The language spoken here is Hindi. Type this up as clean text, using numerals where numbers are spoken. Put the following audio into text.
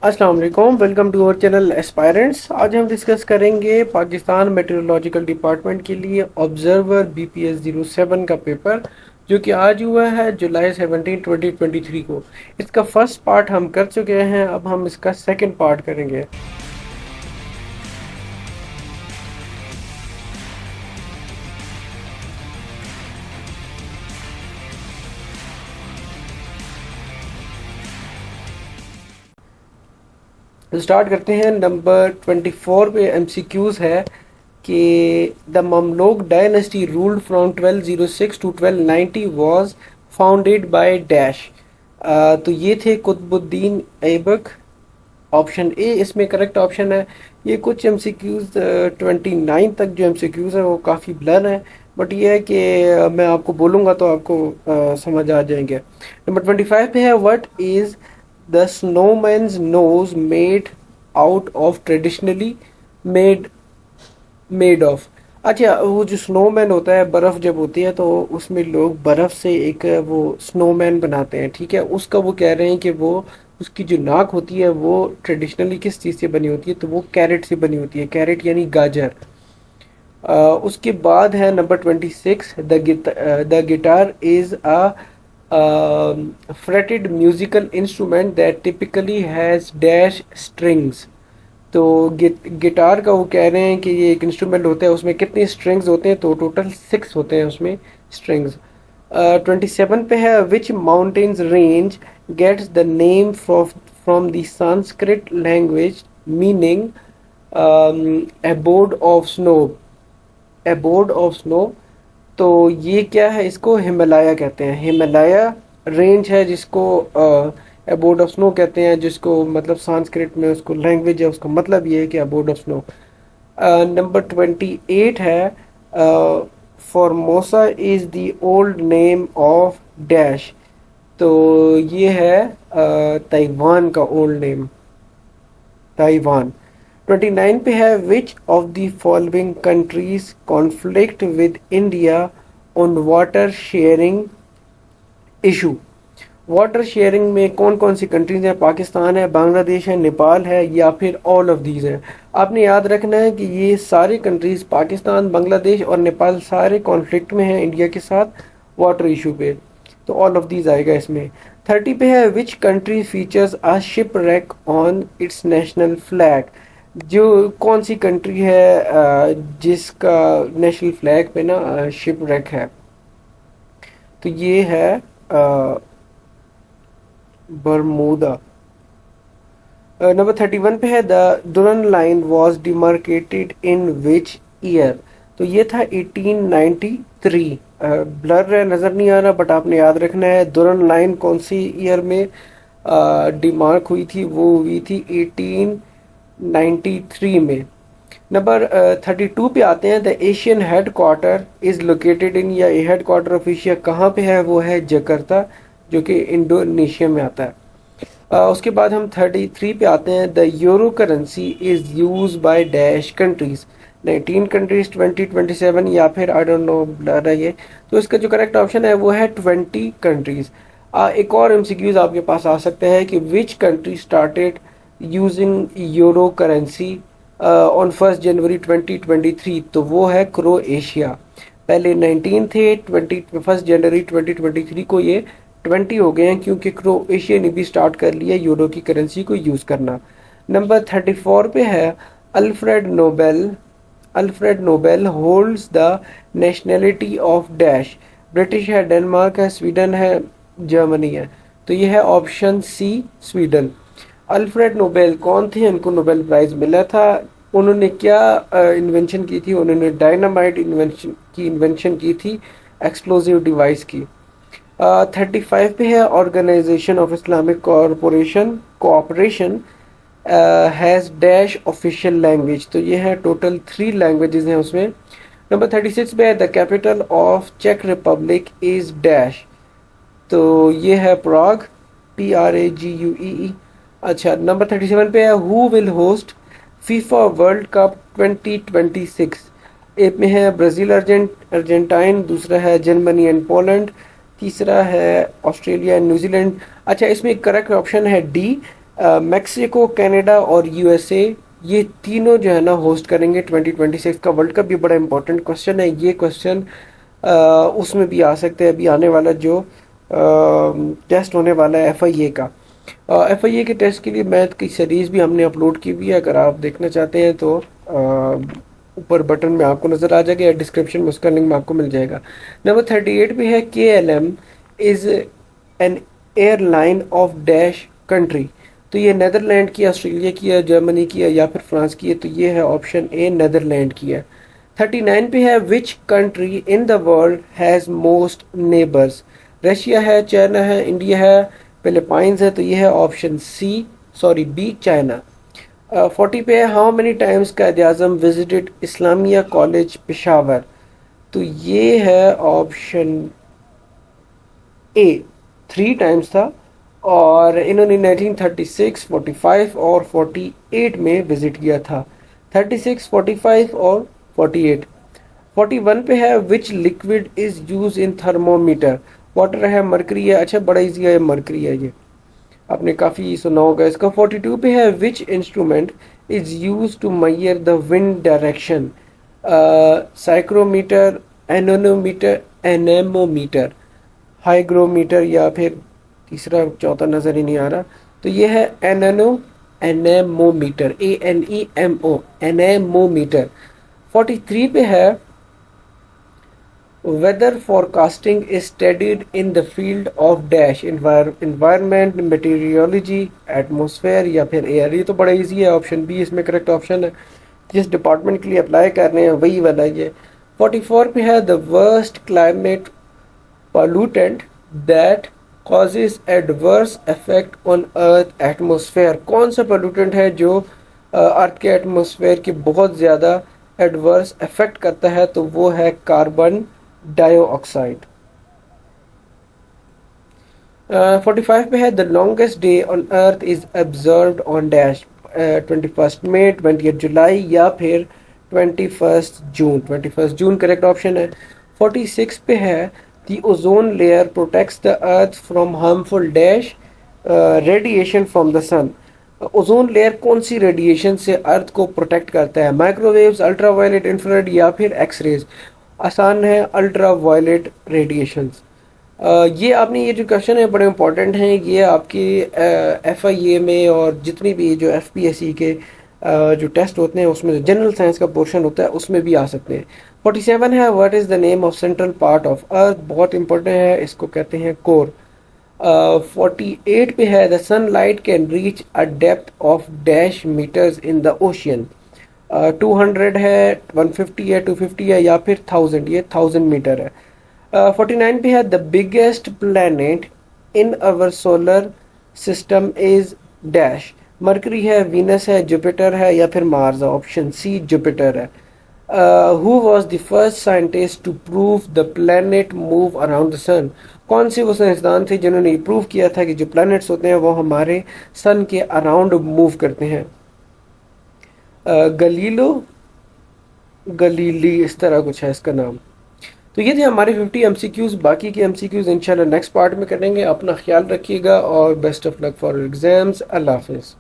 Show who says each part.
Speaker 1: अस्सलाम वालेकुम, welcome to our channel aspirants. आज हम डिस्कस करेंगे पाकिस्तान मेट्रोलॉजिकल डिपार्टमेंट के लिए ऑब्जर्वर BPS-07 का पेपर, जो कि आज हुआ है जुलाई 17, 2023 को। इसका फर्स्ट पार्ट हम कर चुके हैं, अब हम इसका सेकंड पार्ट करेंगे। तो स्टार्ट करते हैं। नंबर 24 पे MCQs है कि the Mamluk dynasty ruled from 1206 to 1290 was founded by dash. तो ये थे कुतुबुद्दीन ऐबक। ऑप्शन ए इसमें करेक्ट ऑप्शन है। ये कुछ MCQs 29 तक जो MCQs है वो काफ़ी ब्लर है, बट ये है कि मैं आपको बोलूँगा तो आपको समझ आ जाएंगे। नंबर 25 पे है what is the snowman's nose made out of traditionally made made of। अच्छा, वो जो स्नोमैन होता है, बर्फ़ जब होती है तो उसमें लोग बर्फ़ से एक वो स्नोमैन बनाते हैं, ठीक है। उसका वो कह रहे हैं कि वो उसकी जो नाक होती है वो ट्रेडिशनली किस चीज़ से बनी होती है, तो वो कैरेट से बनी होती है। कैरेट यानी गाजर। उसके बाद है number 26, the guitar is a fretted musical instrument that typically has dash strings. तो गिटार का वो कह रहे हैं कि ये एक इंस्ट्रूमेंट होता है, उसमें कितने स्ट्रिंग्स होते हैं, तो टोटल 6 होते हैं उसमें स्ट्रिंग्स। 27 पे है which mountains range gets the name from the Sanskrit language meaning abode of snow. Abode of snow, तो ये क्या है, इसको हिमालय कहते हैं। हिमालय रेंज है जिसको अबोर्ड ऑफ स्नो कहते हैं, जिसको मतलब संस्कृत में उसको लैंग्वेज है, उसका मतलब ये है कि अबोर्ड ऑफ स्नो। नंबर 28 है Formosa is the old name of dash. तो ये है ताइवान का ओल्ड नेम, ताइवान। 29 पे है which of the following countries conflict with India on water sharing issue. Water sharing में कौन कौन सी कंट्रीज हैं? पाकिस्तान है, बांग्लादेश है, नेपाल है, या फिर ऑल ऑफ दीज है। आपने याद रखना है कि ये सारी कंट्रीज, पाकिस्तान, बांग्लादेश और नेपाल, सारे कॉन्फ्लिक्ट में हैं इंडिया के साथ वाटर इशू पे, तो ऑल ऑफ दीज आएगा इसमें। 30 पे है which country features a ship rack on it's national flag. जो कौन सी कंट्री है जिसका नेशनल फ्लैग पे ना शिप रैक है, तो ये है बरमूदा। नंबर 31 पे है the दुरन line was demarcated in which year. तो ये था 1893। ब्लर है, नज़र नहीं आ रहा, बट आपने याद रखना है दुरन लाइन कौन सी ईयर में डिमार्क हुई थी। वो हुई थी 1893 में। नंबर 32 पे आते हैं। The Asian head quarter is located in, या हेड क्वार्टर ऑफ एशिया कहाँ पे है? वो है जकार्ता, जो कि इंडोनेशिया में आता है। उसके बाद हम 33 पे आते हैं। The euro currency is use by dash countries. 19 countries, 20, 27, या फिर आई डोंट नो ब्लर है ये। तो इसका जो करेक्ट ऑप्शन है वो है 20 कंट्रीज। एक और MCQs आपके पास आ सकते हैं कि which country started using euro currency on 1 जनवरी 2023। तो वो है क्रोएशिया। पहले 19 थे, 1 जनवरी 2023 को ये 20 हो गए हैं, क्योंकि क्रोएशिया ने भी स्टार्ट कर लिया यूरो की करेंसी को यूज़ करना। नंबर 34 पे है Alfred Nobel. Alfred Nobel holds the nationality of dash. British है, डेनमार्क है, स्वीडन है, जर्मनी है। तो ये है option C, Sweden. Alfred Nobel कौन थे? उनको नोबेल प्राइज मिला था। उन्होंने क्या इन्वेंशन की थी? उन्होंने डायनामाइट इन्वेंशन की थी, एक्सप्लोजिव डिवाइस की। 35 पे है organisation of Islamic corporation cooperation has dash official language. तो ये है टोटल 3 लैंग्वेजेस हैं उसमें। नंबर 36 पे है द कैपिटल ऑफ चेक रिपब्लिक इज़ डैश। तो ये है प्राग, PRAGUEE। अच्छा, नंबर 37 पे है who will host FIFA world cup 2026। एक में है ब्राज़ील अर्जेंटाइन, दूसरा है जर्मनी एंड पोलैंड, तीसरा है ऑस्ट्रेलिया एंड न्यूजीलैंड। अच्छा, इसमें करेक्ट ऑप्शन है डी, मैक्सिको, कनाडा और यूएसए, ये तीनों जो है ना होस्ट करेंगे 2026 का वर्ल्ड कप। भी बड़ा इंपॉर्टेंट क्वेश्चन है ये क्वेश्चन, उसमें भी आ सकते हैं। अभी आने वाला जो टेस्ट होने वाला है एफआईए का, एफआईए के टेस्ट के लिए मैथ की सीरीज़ भी हमने अपलोड की हुई है। अगर आप देखना चाहते हैं तो ऊपर बटन में आपको नज़र आ जाएगा या डिस्क्रिप्शन में उसका लिंक में आपको मिल जाएगा। नंबर 38 पे है KLM is an airline of dash country. तो ये नेदरलैंड की, ऑस्ट्रेलिया की है, जर्मनी की है या फिर फ्रांस की है। तो ये है ऑप्शन ए, नेदरलैंड की है। 39 पे है which country in the world has most neighbours. Russia है, चाइना है, इंडिया है, फिलीपाइंस है। तो ये है ऑप्शन बी, चाइना। 40 पे है how many times Quaid Azam visited Islamia college Peshawar. तो ये है ऑप्शन ए, 3 टाइम्स था। और इन्होंने 1936, 45 और 48 में विजिट किया था। 36, 45 और 48। 41 पे है विच liquid is use in thermometer. Water है, मरकरी है। अच्छा, बड़ा इजी है, मरकरी है, ये आपने काफ़ी सुना होगा इसका। 42 पे है which instrument is use to measure the wind direction. Psychrometer, anemometer, anemometer, hygrometer या फिर तीसरा चौथा नज़र ही नहीं आ रहा। तो ये है एनेमोमीटर, ANEMO, एनेमोमीटर। 43 पे है weather forecasting is studied in the field of dash, environment, meteorology, atmosphere या फिर एयर। ये तो बड़ा इजी है, ऑप्शन बी इसमें करेक्ट ऑप्शन है। जिस डिपार्टमेंट के लिए अप्लाई कर रहे हैं वही वाला ये। 44 पे है the worst climate pollutant that causes adverse effect on earth atmosphere। कौन सा पोल्यूटेंट है जो अर्थ के एटमोसफेयर की बहुत ज़्यादा एडवर्स इफेक्ट करता है? तो वो है कार्बन डाइऑक्साइड। 45 पे है the longest day on earth is observed on dash. 21 मई, 20 जुलाई या फिर 21 जून। 21 जून करेक्ट ऑप्शन है। 46 पे है The ozone layer protects the earth from harmful dash radiation from the sun। Ozone layer कौन सी रेडिएशन से अर्थ को प्रोटेक्ट करता है? माइक्रोवेव्स, अल्ट्रावायलेट, इंफ्रारेड या फिर एक्स रेज। आसान है, अल्ट्रावायलेट रेडिएशंस। ये आपने ये जो क्वेश्चन है बड़े इंपॉर्टेंट हैं। ये आपके FIA में और जितनी भी जो FPSC के जो टेस्ट होते हैं उसमें जो जनरल साइंस का पोर्शन होता है उसमें भी आ सकते हैं। 47 है what is the name of central part of earth. बहुत इंपॉर्टेंट है, इसको कहते हैं कोर। 48 पे है the sunlight can reach a depth of dash metres in the ocean. 200 है, 150 है, 250 है या फिर 1000। ये 1000 मीटर है। 49 पे है the biggest planet in our solar system is dash. Mercury है, वीनस है, जुपिटर है या फिर मार्स है। ऑप्शन सी, जुपिटर है। Who was the first scientist to prove the planet move around the sun. कौन से वो साइंसदान थे जिन्होंने प्रूव किया था कि जो प्लैनेट्स होते हैं वो हमारे सन के अराउंड मूव करते हैं? गलीलो गलीली, इस तरह कुछ है इसका नाम। तो ये थे हमारे 50 MCQs। बाकी के MCQs इंशाल्लाह नेक्स्ट पार्ट में करेंगे। अपना ख्याल रखिएगा और best of luck for exams. अल्लाह हाफिज़।